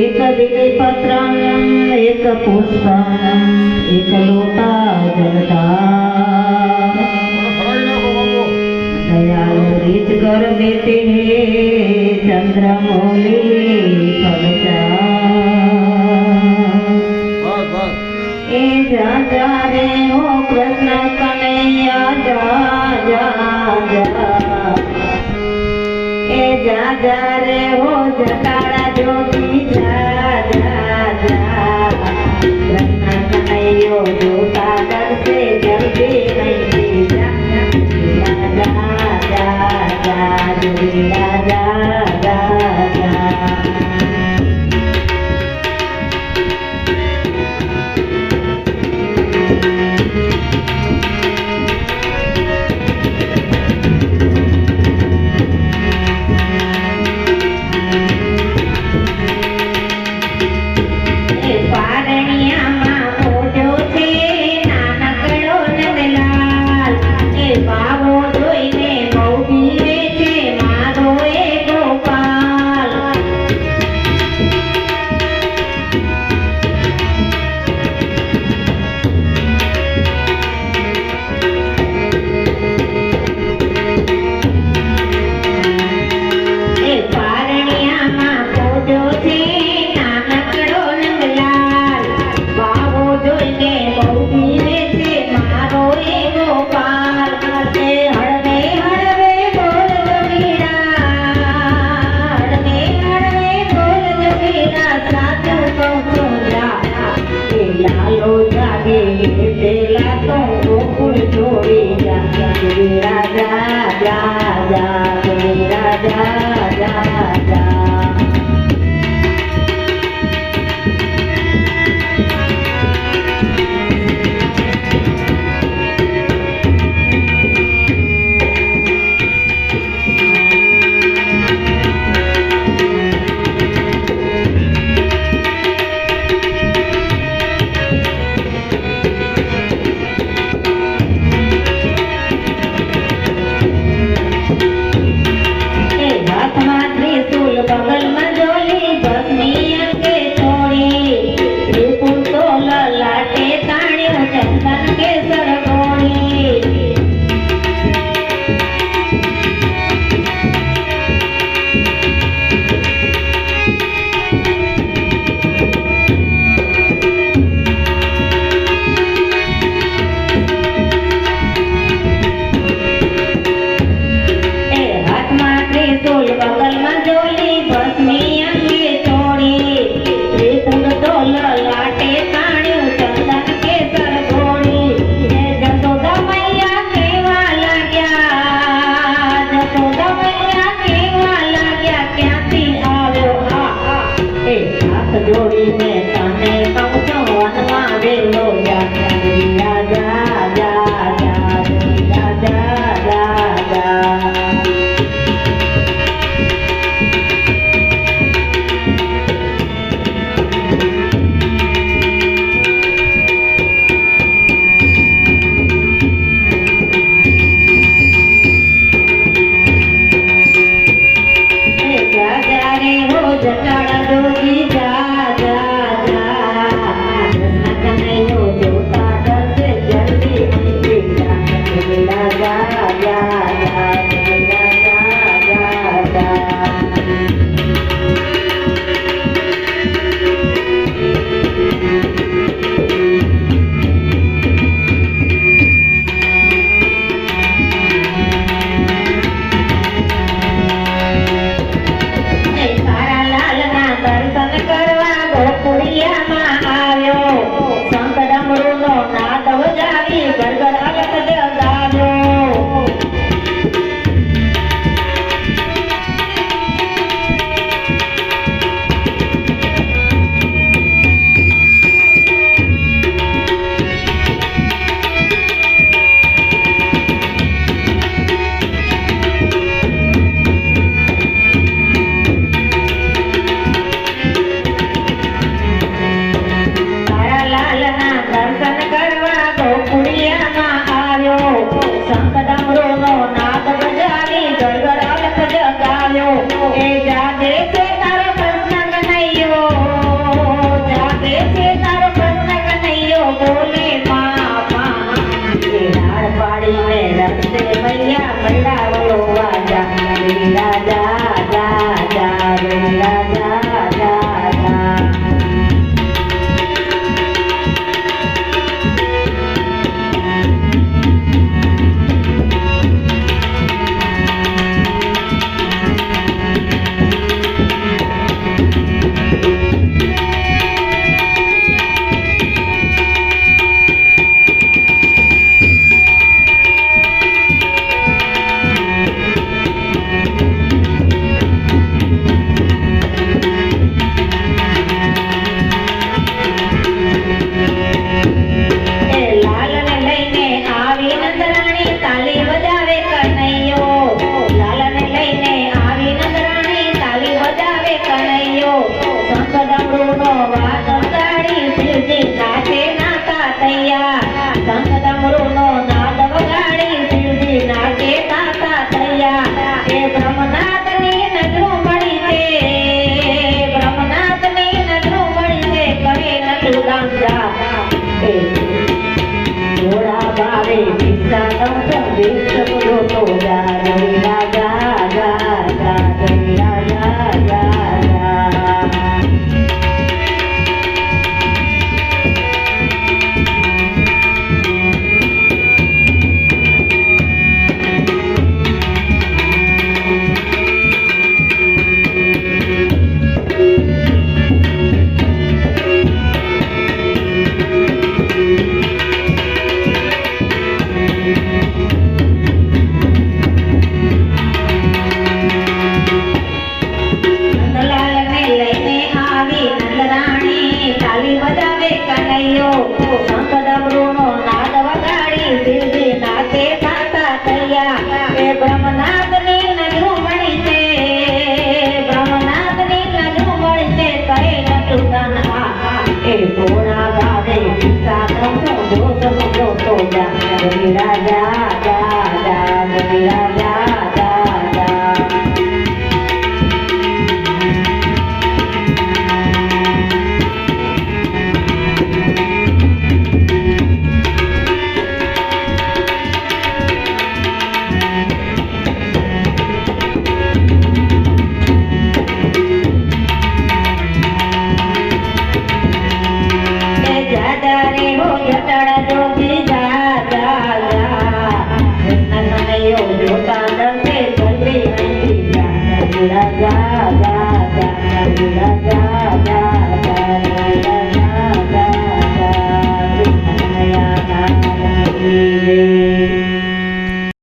एक बिलीपत्रम एक पुष्पम एक लोटा जलता दयालु रीत कर देते हैं चंद्रमौली फलचा ए जा जा रे हो कृष्ण कन्हैया जा जा जा ए जा जा रे हो जटाड़ा जोगी जा जा जा कृष्ण कन्हैया जोता डर से जल्दी नहीं जा जा जा जा जोगिया जा जा जा તૈયા સંગ ડમરૂનો નાદ વગાડી શિવજી નાચે તાતા તૈયા એ બ્રહ્મનાથની નજરો મળી છે બ્રહ્મનાથની નજરો મળી છે કહે નટુ ગામ જા એ ઘોડા બારે ભિક્ષા દઉં ભિક્ષ બોલો તો જા રે રાજા જા જા રે રાજા જા જા બ્રહ્મનાથની નજરો મળી છે બ્રહ્મનાથની નજરો મળી છે કહે નટુ ગાના એ ઘોડા ગાવે ભિક્ષા દઉં જોતો જોતો જા રાજા